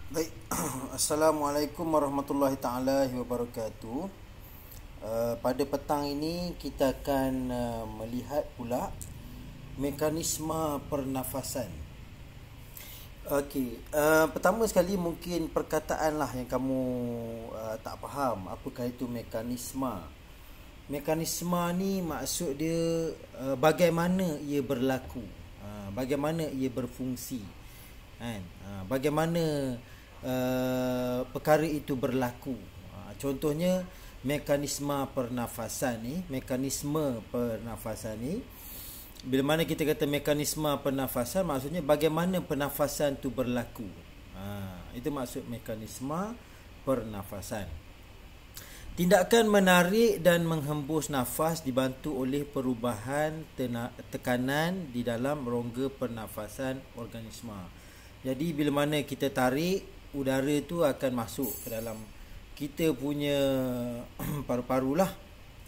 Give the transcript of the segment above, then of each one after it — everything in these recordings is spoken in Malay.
Baik, Assalamualaikum warahmatullahi taala wabarakatuh. Pada petang ini kita akan melihat pula mekanisme pernafasan. Okey, pertama sekali mungkin perkataan lah yang kamu tak faham apakah itu mekanisme. Mekanisme ni maksud dia bagaimana ia berlaku, bagaimana ia berfungsi, kan? Bagaimana perkara itu berlaku. Contohnya mekanisme pernafasan ni, bila mana kita kata mekanisme pernafasan, maksudnya bagaimana pernafasan itu berlaku. Itu maksud mekanisme pernafasan. Tindakan menarik dan menghembus nafas dibantu oleh perubahan tekanan di dalam rongga pernafasan organisma. Jadi bila mana kita tarik, udara tu akan masuk ke dalam kita punya paru-paru lah,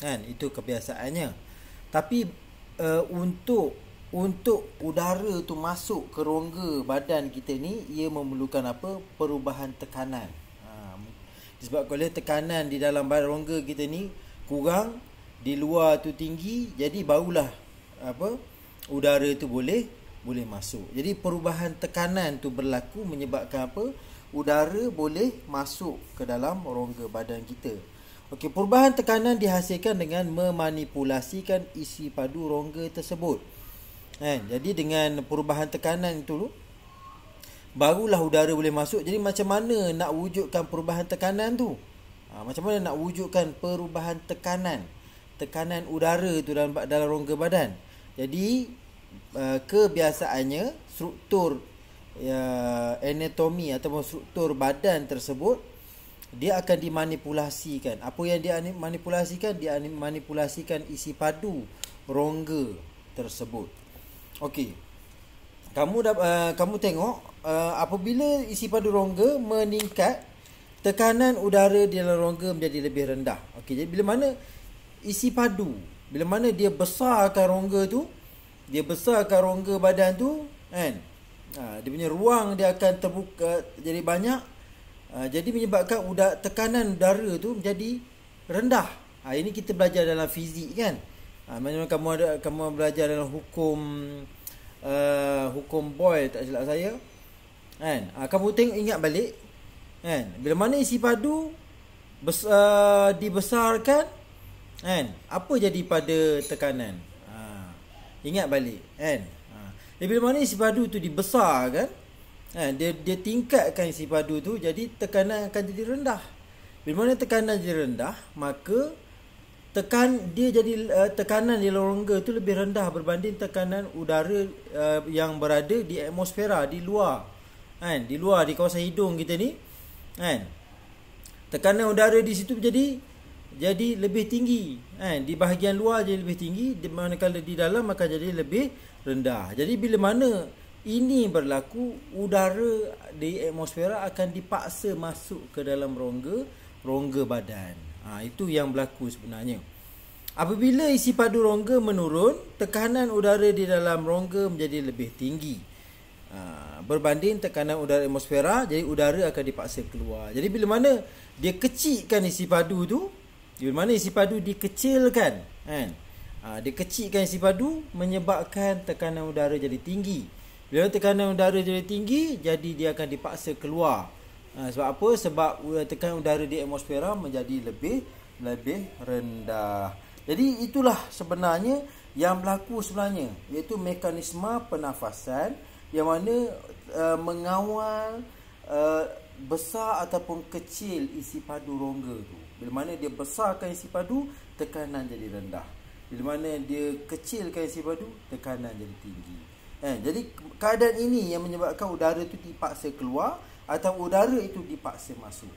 kan? Itu kebiasaannya. Tapi untuk udara tu masuk ke rongga badan kita ni, ia memerlukan apa? Perubahan tekanan. Disebabkan oleh tekanan di dalam rongga kita ni kurang, di luar tu tinggi, jadi barulah udara tu boleh masuk. Jadi perubahan tekanan tu berlaku menyebabkan apa? Udara boleh masuk ke dalam rongga badan kita. Okey, perubahan tekanan dihasilkan dengan memanipulasikan isi padu rongga tersebut. Jadi dengan perubahan tekanan itu barulah udara boleh masuk. Jadi macam mana nak wujudkan perubahan tekanan tu? Macam mana nak wujudkan perubahan tekanan udara tu dalam rongga badan? Jadi kebiasaannya struktur anatomi ataupun struktur badan tersebut, dia akan dimanipulasikan. Apa yang dia manipulasikan? Dia manipulasikan isi padu rongga tersebut. Okey, kamu tengok, apabila isi padu rongga meningkat, tekanan udara di dalam rongga menjadi lebih rendah. Okey, jadi bila mana isi padu, bila mana dia besarkan rongga tu, dia besarkan rongga badan tu, kan? Dia punya ruang dia akan terbuka jadi banyak. Jadi menyebabkan tekanan udara tu menjadi rendah. Ini kita belajar dalam fizik, kan? Macam kamu belajar dalam hukum Boyle, tak silap saya, kan? Kamu tengok, ingat balik, kan? Bila mana isi padu dibesarkan, kan? Apa jadi pada tekanan? Ingat balik, kan? Jadi bila mana isi padu tu dibesarkan, dia tingkatkan isi padu tu, jadi tekanan akan jadi rendah. Bila mana tekanan jadi rendah, maka tekanan di rongga tu lebih rendah berbanding tekanan udara yang berada di atmosfera, di luar, kan? Di luar, di kawasan hidung kita ni, kan? Tekanan udara di situ jadi lebih tinggi, kan? Di bahagian luar jadi lebih tinggi, manakala di dalam akan jadi lebih rendah. Jadi bila mana ini berlaku, udara di atmosfera akan dipaksa masuk ke dalam rongga badan. Itu yang berlaku sebenarnya. Apabila isi padu rongga menurun, tekanan udara di dalam rongga menjadi lebih tinggi berbanding tekanan udara atmosfera, jadi udara akan dipaksa keluar. Jadi bila mana dia kecilkan isi padu tu, bila mana isi padu dikecilkan, kan? Dia kecilkan isi padu menyebabkan tekanan udara jadi tinggi. Bila tekanan udara jadi tinggi, jadi dia akan dipaksa keluar. Sebab apa? Sebab tekanan udara di atmosfera menjadi lebih rendah. Jadi itulah sebenarnya yang berlaku sebenarnya, iaitu mekanisme pernafasan yang mana mengawal besar ataupun kecil isi padu rongga tu. Bila mana dia besarkan isi padu, tekanan jadi rendah. Bila mana dia kecilkan isi padu, tekanan jadi tinggi. Jadi keadaan ini yang menyebabkan udara itu dipaksa keluar atau udara itu dipaksa masuk.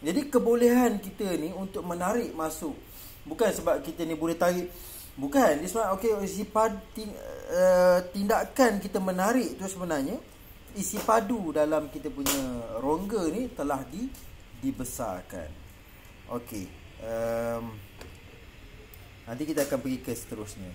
Jadi kebolehan kita ni untuk menarik masuk, bukan sebab kita ni boleh tarik, bukan. Dia sebab isi padu, tindakan kita menarik tu sebenarnya isi padu dalam kita punya rongga ni telah dibesarkan. Okey. Nanti kita akan pergi ke seterusnya.